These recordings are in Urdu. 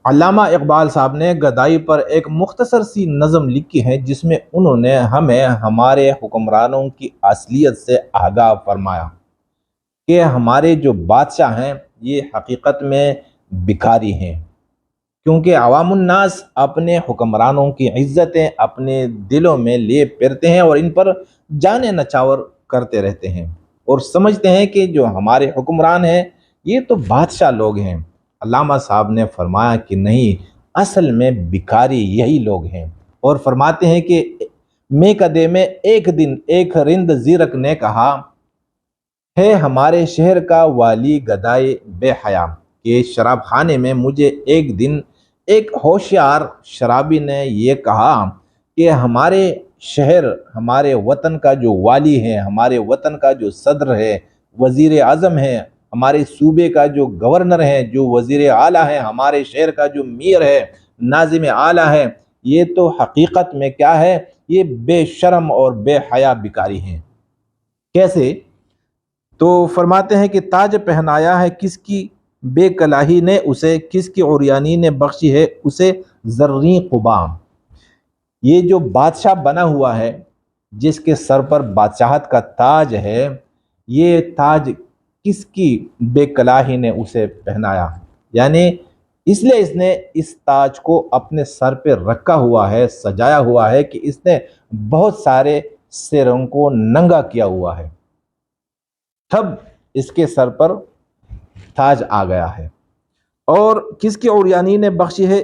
علامہ اقبال صاحب نے گدائی پر ایک مختصر سی نظم لکھی ہے جس میں انہوں نے ہمیں ہمارے حکمرانوں کی اصلیت سے آگاہ فرمایا کہ ہمارے جو بادشاہ ہیں یہ حقیقت میں بھکاری ہیں، کیونکہ عوام الناس اپنے حکمرانوں کی عزتیں اپنے دلوں میں لیے پھرتے ہیں اور ان پر جانے نچاور کرتے رہتے ہیں اور سمجھتے ہیں کہ جو ہمارے حکمران ہیں یہ تو بادشاہ لوگ ہیں۔ علامہ صاحب نے فرمایا کہ نہیں، اصل میں بھکاری یہی لوگ ہیں، اور فرماتے ہیں کہ میں کدے میں ایک دن ایک رند زیرک نے کہا ہے ہمارے شہر کا والی گدائے بے حیا، کہ شراب خانے میں مجھے ایک دن ایک ہوشیار شرابی نے یہ کہا کہ ہمارے شہر، ہمارے وطن کا جو والی ہے، ہمارے وطن کا جو صدر ہے، وزیر اعظم ہے، ہمارے صوبے کا جو گورنر ہے، جو وزیر اعلیٰ ہے، ہمارے شہر کا جو میر ہے، ناظم اعلیٰ ہے، یہ تو حقیقت میں کیا ہے؟ یہ بے شرم اور بے حیا بھکاری ہیں۔ کیسے؟ تو فرماتے ہیں کہ تاج پہنایا ہے کس کی بے کلاہی نے اسے، کس کی عریانی نے بخشی ہے اسے زریں قبام۔ یہ جو بادشاہ بنا ہوا ہے، جس کے سر پر بادشاہت کا تاج ہے، یہ تاج کس کی بے کلاہی نے اسے پہنایا، یعنی اس لیے اس نے اس تاج کو اپنے سر پہ رکھا ہوا ہے، سجایا ہوا ہے کہ اس نے بہت سارے سروں کو ننگا کیا ہوا ہے، تب اس کے سر پر تاج آ گیا ہے۔ اور کس کی عریانی نے بخشی ہے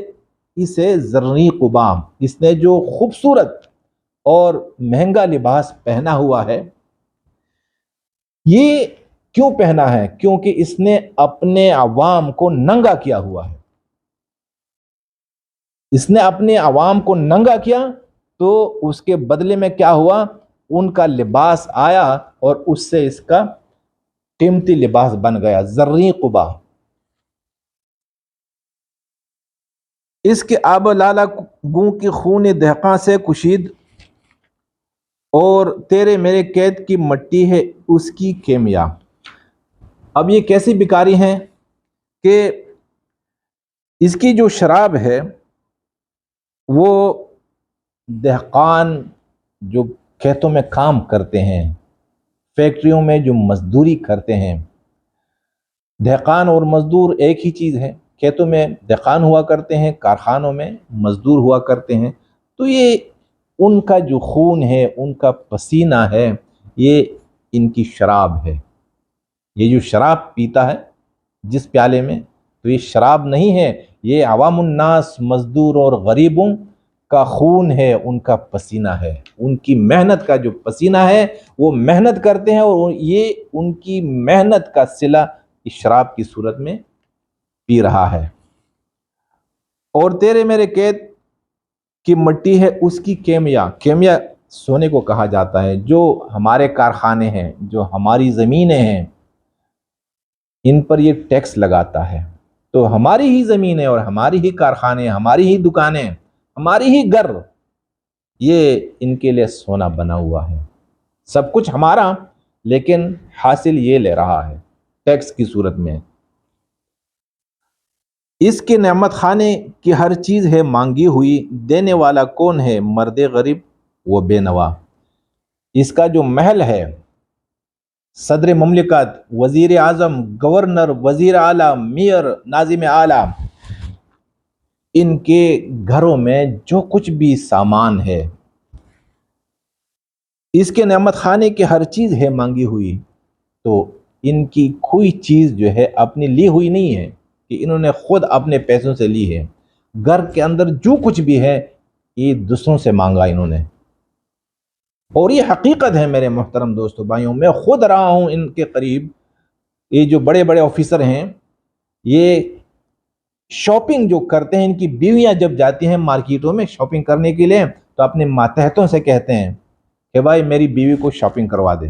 اسے زریں قبام، اس نے جو خوبصورت اور مہنگا لباس پہنا ہوا ہے، یہ کیوں پہنا ہے؟ کیونکہ اس نے اپنے عوام کو ننگا کیا ہوا ہے۔ اس نے اپنے عوام کو ننگا کیا تو اس کے بدلے میں کیا ہوا؟ ان کا لباس آیا اور اس سے اس کا قیمتی لباس بن گیا، زریں قبا۔ اس کے آب لالا گوں کی خون دہقاں سے کشید، اور تیرے میرے قید کی مٹی ہے اس کی کیمیا۔ اب یہ کیسی بیکاری ہیں کہ اس کی جو شراب ہے وہ دہقان جو کھیتوں میں کام کرتے ہیں، فیکٹریوں میں جو مزدوری کرتے ہیں، دہقان اور مزدور ایک ہی چیز ہے، کھیتوں میں دہقان ہوا کرتے ہیں، کارخانوں میں مزدور ہوا کرتے ہیں، تو یہ ان کا جو خون ہے، ان کا پسینہ ہے، یہ ان کی شراب ہے۔ یہ جو شراب پیتا ہے جس پیالے میں، تو یہ شراب نہیں ہے، یہ عوام الناس، مزدور اور غریبوں کا خون ہے، ان کا پسینہ ہے، ان کی محنت کا جو پسینہ ہے، وہ محنت کرتے ہیں اور یہ ان کی محنت کا صلہ اس شراب کی صورت میں پی رہا ہے۔ اور تیرے میرے قید کی مٹی ہے اس کی کیمیا۔ کیمیا سونے کو کہا جاتا ہے۔ جو ہمارے کارخانے ہیں، جو ہماری زمینیں ہیں، ان پر یہ ٹیکس لگاتا ہے، تو ہماری ہی زمینیں اور ہماری ہی کارخانے، ہماری ہی دکانیں، ہماری ہی گھر، یہ ان کے لیے سونا بنا ہوا ہے، سب کچھ ہمارا، لیکن حاصل یہ لے رہا ہے ٹیکس کی صورت میں۔ اس کے نعمت خانے کی ہر چیز ہے مانگی ہوئی، دینے والا کون ہے مرد غریب وہ بے نوا۔ اس کا جو محل ہے، صدر مملکت، وزیر اعظم، گورنر، وزیر اعلیٰ، میر، ناظم اعلیٰ، ان کے گھروں میں جو کچھ بھی سامان ہے، اس کے نعمت خانے کی ہر چیز ہے مانگی ہوئی، تو ان کی کوئی چیز جو ہے اپنی لی ہوئی نہیں ہے کہ انہوں نے خود اپنے پیسوں سے لی ہے۔ گھر کے اندر جو کچھ بھی ہے یہ دوسروں سے مانگا انہوں نے، اور یہ حقیقت ہے میرے محترم دوستو بھائیوں۔ میں خود رہا ہوں ان کے قریب، یہ جو بڑے بڑے آفیسر ہیں، یہ شاپنگ جو کرتے ہیں، ان کی بیویاں جب جاتی ہیں مارکیٹوں میں شاپنگ کرنے کے لیے، تو اپنے ماتحتوں سے کہتے ہیں کہ بھائی میری بیوی کو شاپنگ کروا دے۔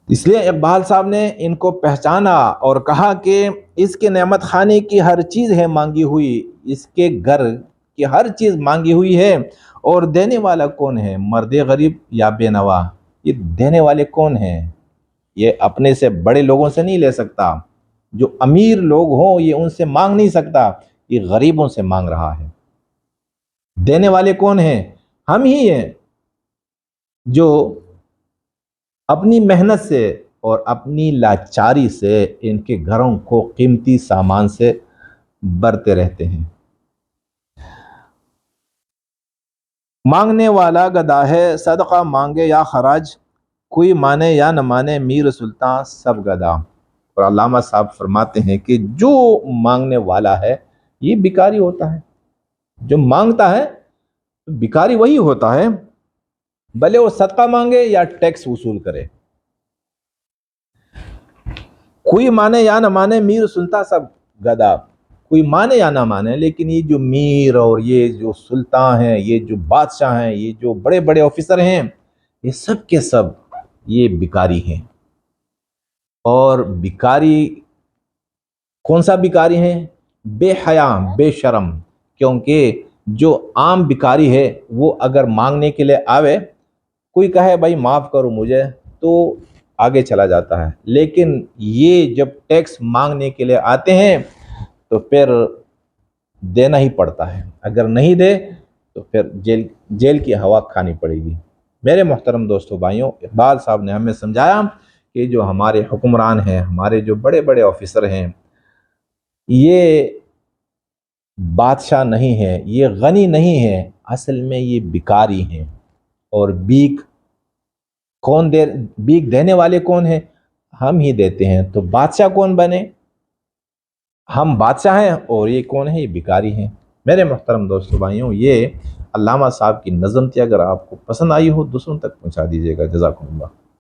اس لیے اقبال صاحب نے ان کو پہچانا اور کہا کہ اس کے نعمت خانے کی ہر چیز ہے مانگی ہوئی، اس کے گھر کی ہر چیز مانگی ہوئی ہے، اور دینے والا کون ہے مرد غریب یا بے نوا۔ یہ دینے والے کون ہیں؟ یہ اپنے سے بڑے لوگوں سے نہیں لے سکتا، جو امیر لوگ ہوں یہ ان سے مانگ نہیں سکتا، یہ غریبوں سے مانگ رہا ہے۔ دینے والے کون ہیں؟ ہم ہی ہیں، جو اپنی محنت سے اور اپنی لاچاری سے ان کے گھروں کو قیمتی سامان سے بھرتے رہتے ہیں۔ مانگنے والا گدا ہے، صدقہ مانگے یا خراج، کوئی مانے یا نہ مانے میر سلطان سب گدا۔ اور علامہ صاحب فرماتے ہیں کہ جو مانگنے والا ہے یہ بھکاری ہوتا ہے، جو مانگتا ہے بھکاری وہی ہوتا ہے، بھلے وہ صدقہ مانگے یا ٹیکس وصول کرے۔ کوئی مانے یا نہ مانے میر سلطان سب گدا، کوئی مانے یا نہ مانے، لیکن یہ جو میر اور یہ جو سلطان ہیں، یہ جو بادشاہ ہیں، یہ جو بڑے بڑے آفیسر ہیں، یہ سب کے سب یہ بھکاری ہیں۔ اور بھکاری کون سا بھکاری ہے؟ بے حیا، بے شرم۔ کیونکہ جو عام بھکاری ہے وہ اگر مانگنے کے لیے آوے، کوئی کہے بھائی معاف کرو مجھے، تو آگے چلا جاتا ہے، لیکن یہ جب ٹیکس مانگنے کے لیے آتے ہیں تو پھر دینا ہی پڑتا ہے، اگر نہیں دے تو پھر جیل کی ہوا کھانی پڑے گی۔ میرے محترم دوستو بھائیوں، اقبال صاحب نے ہمیں سمجھایا کہ جو ہمارے حکمران ہیں، ہمارے جو بڑے بڑے آفیسر ہیں، یہ بادشاہ نہیں ہے، یہ غنی نہیں ہے، اصل میں یہ بھکاری ہیں۔ اور بھیک دینے والے کون ہیں؟ ہم ہی دیتے ہیں۔ تو بادشاہ کون بنے؟ ہم بادشاہ ہیں اور یہ کون ہے؟ یہ بھکاری ہیں۔ میرے محترم دوستو بھائیوں، یہ علامہ صاحب کی نظم تھی، اگر آپ کو پسند آئی ہو دوسروں تک پہنچا دیجیے گا۔ جزاکم اللہ۔